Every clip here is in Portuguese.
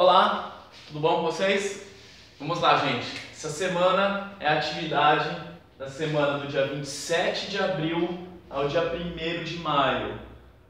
Olá, tudo bom com vocês? Vamos lá, gente. Essa semana é a atividade da semana do dia 27 de abril ao dia 1º de maio.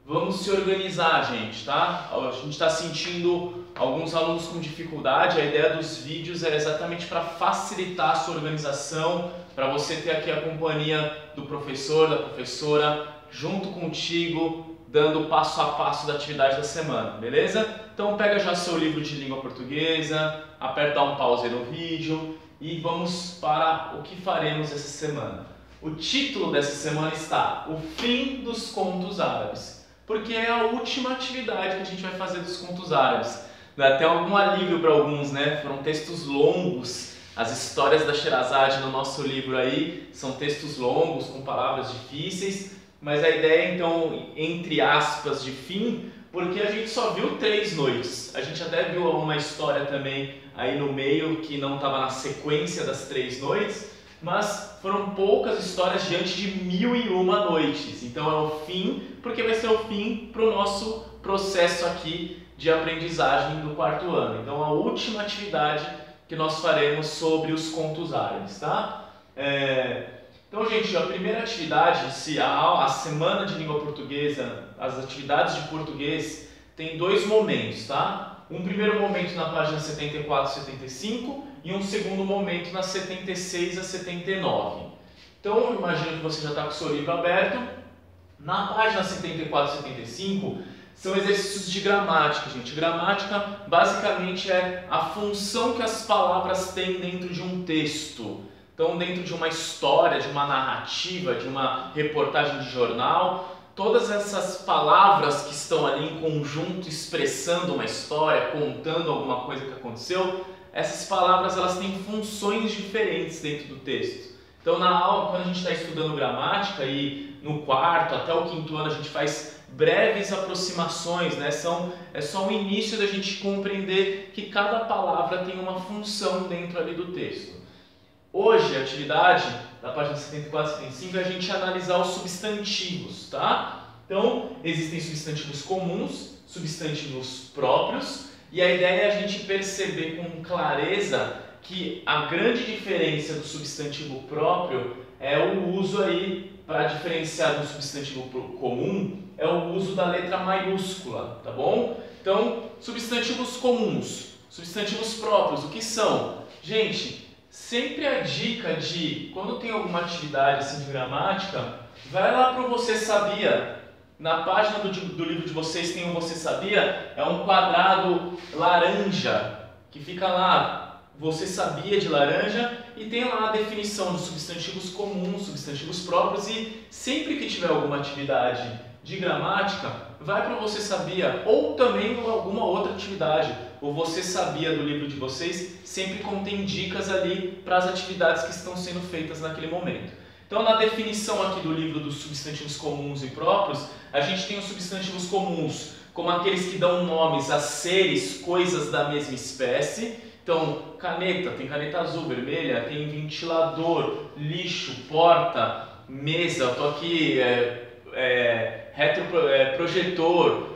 Vamos se organizar, gente, tá? A gente está sentindo alguns alunos com dificuldade. A ideia dos vídeos é exatamente para facilitar a sua organização, para você ter aqui a companhia do professor, da professora, junto contigo, dando passo a passo da atividade da semana, beleza? Então pega já seu livro de língua portuguesa, aperta um pause no vídeo e vamos para o que faremos essa semana. O título dessa semana está O Fim dos Contos Árabes, porque é a última atividade que a gente vai fazer dos contos árabes. Dá até algum alívio para alguns, né? Foram textos longos, as histórias da Sherazade no nosso livro aí são textos longos, com palavras difíceis, mas a ideia então, entre aspas, de fim, porque a gente só viu 3 noites. A gente até viu uma história também aí no meio que não estava na sequência das 3 noites, mas foram poucas histórias diante de 1001 noites. Então é o fim, porque vai ser o fim para o nosso processo aqui de aprendizagem do 4º ano. Então a última atividade que nós faremos sobre os contos árabes, tá? Então, gente, a primeira atividade, a semana de língua portuguesa, as atividades de português, tem 2 momentos, tá? Um primeiro momento na página 74 e 75 e um segundo momento na 76 a 79. Então, eu imagino que você já está com o seu livro aberto. Na página 74 e 75 são exercícios de gramática, gente. Gramática basicamente é a função que as palavras têm dentro de um texto. Então, dentro de uma história, de uma narrativa, de uma reportagem de jornal, todas essas palavras que estão ali em conjunto expressando uma história, contando alguma coisa que aconteceu, essas palavras elas têm funções diferentes dentro do texto. Então, na aula, quando a gente está estudando gramática e no 4º até o 5º ano a gente faz breves aproximações, né? É só o início da gente compreender que cada palavra tem uma função dentro ali do texto. Hoje, a atividade da página 74 e 75 é a gente analisar os substantivos, tá? Então, existem substantivos comuns, substantivos próprios, e a ideia é a gente perceber com clareza que a grande diferença do substantivo próprio é o uso aí, para diferenciar do substantivo comum, é o uso da letra maiúscula, tá bom? Então, substantivos comuns, substantivos próprios, o que são? Gente, sempre a dica de, quando tem alguma atividade assim de gramática, vai lá para o Você Sabia. Na página do livro de vocês tem um Você Sabia, é um quadrado laranja, que fica lá, Você Sabia de laranja, e tem lá a definição dos substantivos comuns, substantivos próprios, e sempre que tiver alguma atividade de gramática, vai para o Você Sabia, ou também alguma outra atividade. O Você Sabia do livro de vocês sempre contém dicas ali para as atividades que estão sendo feitas naquele momento. Então, na definição aqui do livro dos substantivos comuns e próprios, a gente tem os substantivos comuns, como aqueles que dão nomes a seres, coisas da mesma espécie. Então, caneta, tem caneta azul, vermelha, tem ventilador, lixo, porta, mesa, eu estou aqui, projetor,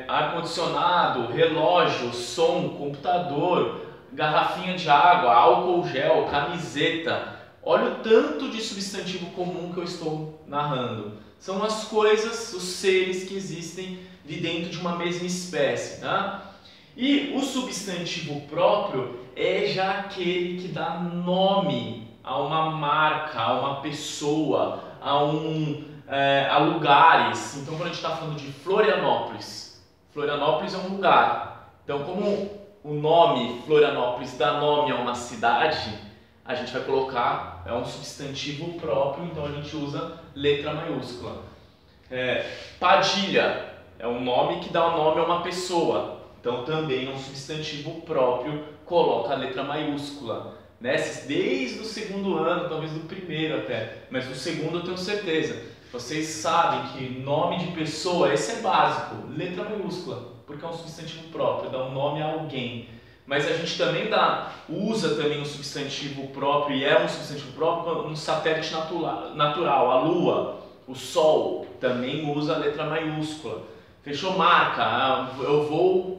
ar-condicionado, relógio, som, computador, garrafinha de água, álcool gel, camiseta. Olha o tanto de substantivo comum que eu estou narrando. São as coisas, os seres que existem de dentro de uma mesma espécie, tá? E o substantivo próprio é já aquele que dá nome a uma marca, a uma pessoa, a lugares. Então, quando a gente está falando de Florianópolis, Florianópolis é um lugar. Então, como o nome Florianópolis dá nome a uma cidade, a gente vai colocar, é um substantivo próprio, então a gente usa letra maiúscula. Padilha é um nome que dá o nome a uma pessoa, então também é um substantivo próprio, coloca a letra maiúscula. Desde o 2º ano, talvez do 1º até, mas do 2º eu tenho certeza. Vocês sabem que nome de pessoa, esse é básico, letra maiúscula, porque é um substantivo próprio, dá um nome a alguém. Mas a gente também usa também um substantivo próprio, e é um substantivo próprio, um satélite natural, a Lua, o Sol, também usa a letra maiúscula. Fechou? Marca, eu vou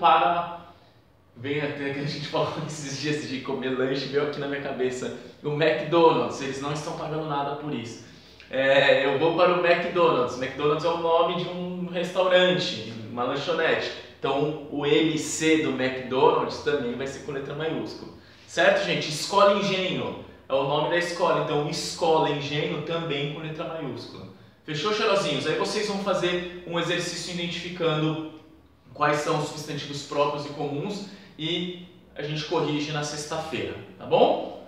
Vem até que a gente falou esses dias de comer lanche, veio aqui na minha cabeça. O McDonald's, eles não estão pagando nada por isso. Eu vou para o McDonald's. McDonald's é o nome de um restaurante, uma lanchonete. Então o MC do McDonald's também vai ser com letra maiúscula. Certo, gente? Escola Engenho é o nome da escola. Então Escola Engenho também com letra maiúscula. Fechou, cheirosinhos? Aí vocês vão fazer um exercício identificando quais são os substantivos próprios e comuns e a gente corrige na sexta-feira, tá bom?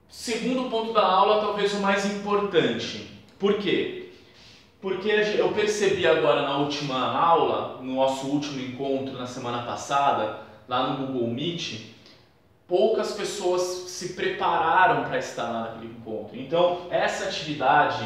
Segundo ponto da aula, talvez o mais importante. Por quê? Porque eu percebi agora na última aula, no nosso último encontro na semana passada, lá no Google Meet, poucas pessoas se prepararam para estar lá naquele encontro. Então, essa atividade,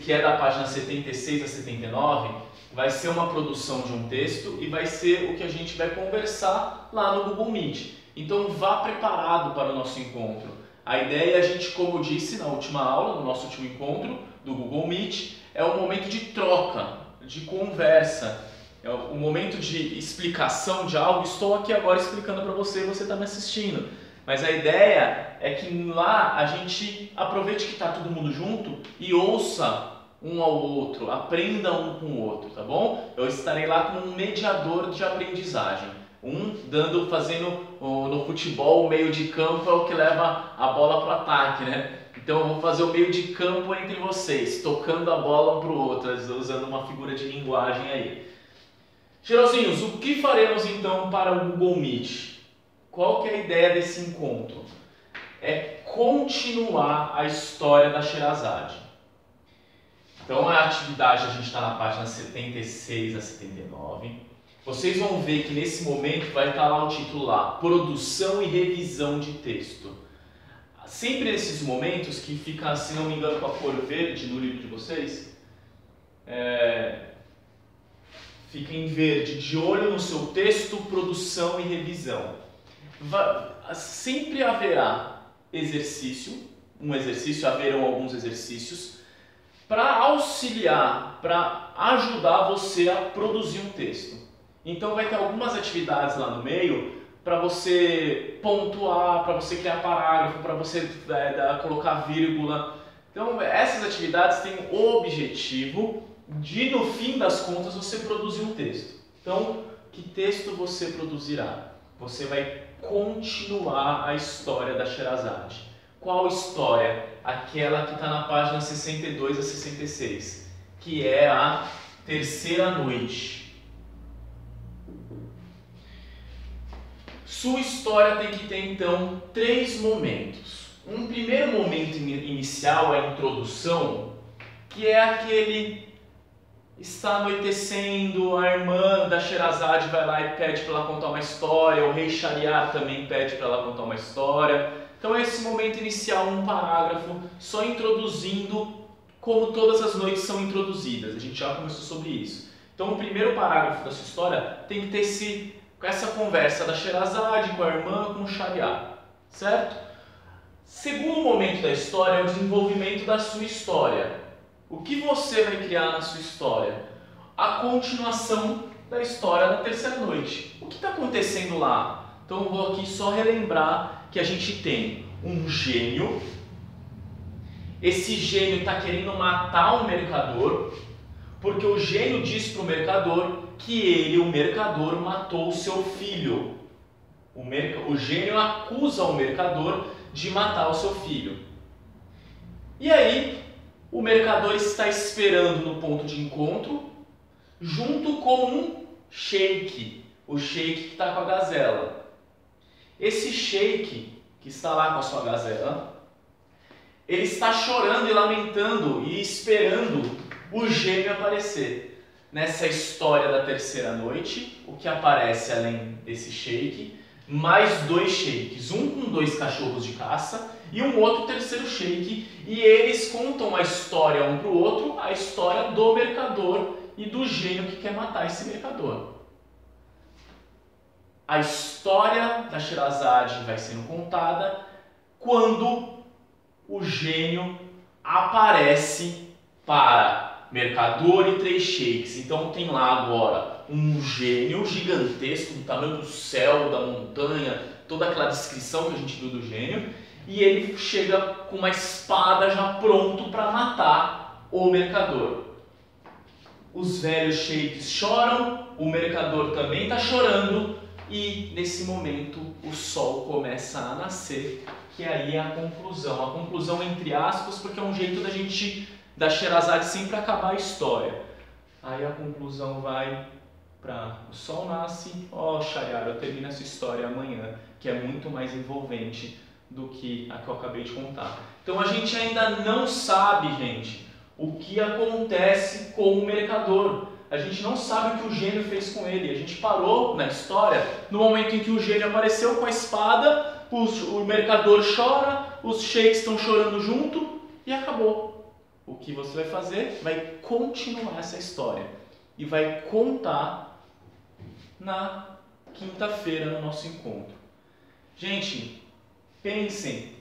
que é da página 76 a 79, vai ser uma produção de um texto e vai ser o que a gente vai conversar lá no Google Meet. Então, vá preparado para o nosso encontro. A ideia é a gente, como eu disse na última aula, no nosso último encontro do Google Meet, é um momento de troca, de conversa, é um momento de explicação de algo. Estou aqui agora explicando para você, você está me assistindo. Mas a ideia é que lá a gente aproveite que está todo mundo junto e ouça um ao outro, aprenda um com o outro, tá bom? Eu estarei lá como um mediador de aprendizagem. Fazendo no futebol o meio de campo é o que leva a bola para o ataque, né? Então eu vou fazer o meio de campo entre vocês, tocando a bola um para o outro, usando uma figura de linguagem aí. Cheirosinhos, o que faremos então para o Google Meet? Qual que é a ideia desse encontro? É continuar a história da Sherazade. Então a atividade, a gente está na página 76 a 79. Vocês vão ver que nesse momento vai estar lá o título lá, Produção e Revisão de Texto. Sempre nesses momentos que fica, se não me engano, com a cor verde no livro de vocês, fica em verde, de olho no seu texto, produção e revisão. Sempre haverá haverão alguns exercícios para auxiliar, para ajudar você a produzir um texto. Então vai ter algumas atividades lá no meio para você pontuar, para você criar parágrafo, para você colocar vírgula. Então essas atividades têm o objetivo de, no fim das contas, você produzir um texto. Então, que texto você produzirá? Você vai continuar a história da Sherazade. Qual história? Aquela que está na página 62 a 66, que é a terceira noite. Sua história tem que ter, então, 3 momentos. Um primeiro momento inicial é a introdução, que é aquele: está anoitecendo, a irmã da Sherazade vai lá e pede para ela contar uma história, o rei Shahryar também pede para ela contar uma história. Então esse momento inicial, um parágrafo, só introduzindo como todas as noites são introduzidas. A gente já conversou sobre isso. Então o primeiro parágrafo da sua história tem que ter essa conversa da Sherazade com a irmã, com o Shahryar, certo? Segundo momento da história é o desenvolvimento da sua história. O que você vai criar na sua história? A continuação da história da terceira noite. O que está acontecendo lá? Então eu vou aqui só relembrar que a gente tem um gênio. Esse gênio está querendo matar o mercador, porque o gênio diz para o mercador que ele, o mercador, matou o seu filho. O gênio acusa o mercador de matar o seu filho. E aí, o mercador está esperando no ponto de encontro, junto com um sheik, o sheik que está com a gazela. Esse sheik, que está lá com a sua gazela, ele está chorando e lamentando e esperando o gênio aparecer. Nessa história da terceira noite, o que aparece além desse sheik, mais 2 sheiks, um com 2 cachorros de caça e um outro terceiro sheik, e eles contam a história um para o outro, a história do mercador e do gênio que quer matar esse mercador. A história da Sherazade vai sendo contada quando o gênio aparece para mercador e 3 shakes. Então tem lá agora um gênio gigantesco do tamanho do céu, da montanha, toda aquela descrição que a gente viu do gênio, e ele chega com uma espada já pronto para matar o mercador. Os velhos shakes choram, o mercador também está chorando, e nesse momento o sol começa a nascer, que aí é a conclusão entre aspas, porque é um jeito da Sherazade sempre acabar a história. Aí a conclusão vai para o sol nasce, Shahryar, eu termino essa história amanhã, que é muito mais envolvente do que a que eu acabei de contar. Então a gente ainda não sabe, gente, o que acontece com o mercador. A gente não sabe o que o gênio fez com ele. A gente parou na história no momento em que o gênio apareceu com a espada, o mercador chora, os sheiks estão chorando junto e acabou. O que você vai fazer? Vai continuar essa história e vai contar na quinta-feira no nosso encontro. Gente, pensem,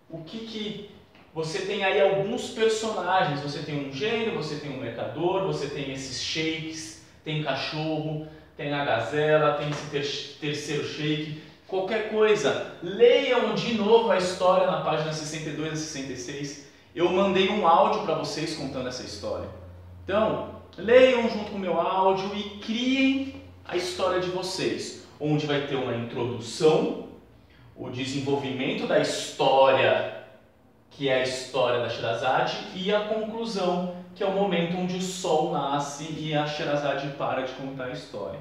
o que você tem aí alguns personagens, você tem um gênio, você tem um mercador, você tem esses sheiks, tem cachorro, tem a gazela, tem esse terceiro sheik, qualquer coisa. Leiam de novo a história na página 62 a 66. Eu mandei um áudio para vocês contando essa história. Então, leiam junto com o meu áudio e criem a história de vocês, onde vai ter uma introdução, o desenvolvimento da história, que é a história da Sherazade, e a conclusão, que é o momento onde o sol nasce e a Sherazade para de contar a história.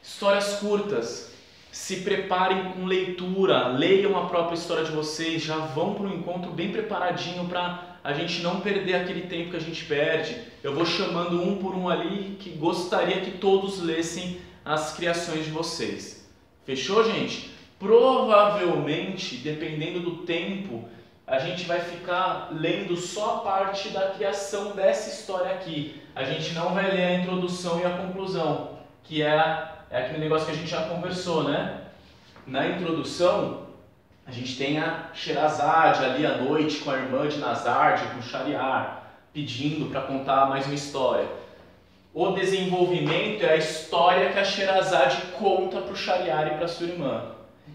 Histórias curtas, se preparem com leitura, leiam a própria história de vocês, já vão para o encontro bem preparadinho para a gente não perder aquele tempo que a gente perde. Eu vou chamando um por um ali que gostaria que todos lessem as criações de vocês. Fechou, gente? Provavelmente, dependendo do tempo, a gente vai ficar lendo só a parte da criação dessa história aqui. A gente não vai ler a introdução e a conclusão, que é aquele negócio que a gente já conversou, né? Na introdução, a gente tem a Sherazade ali à noite com a irmã de Nazarde, com Shahryar, pedindo para contar mais uma história. O desenvolvimento é a história que a Sherazade conta para o Shahryar e para sua irmã.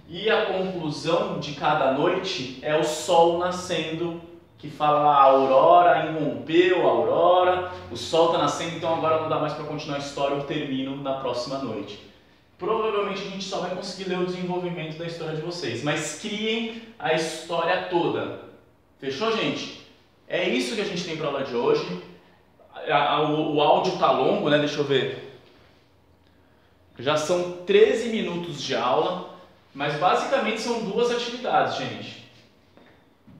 E a conclusão de cada noite é o sol nascendo, que fala a aurora irrompeu, a aurora, o sol está nascendo, então agora não dá mais para continuar a história, eu termino na próxima noite. Provavelmente a gente só vai conseguir ler o desenvolvimento da história de vocês, mas criem a história toda. Fechou, gente? É isso que a gente tem para a aula de hoje. O áudio está longo, né? Deixa eu ver. Já são 13 minutos de aula. Mas basicamente são duas atividades, gente.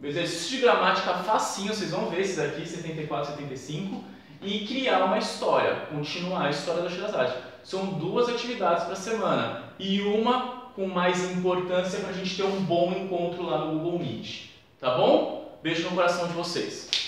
O exercício de gramática facinho, vocês vão ver esses aqui, 74, 75, e criar uma história, continuar a história da Sherazade. São duas atividades para a semana, e uma com mais importância para a gente ter um bom encontro lá no Google Meet. Tá bom? Beijo no coração de vocês.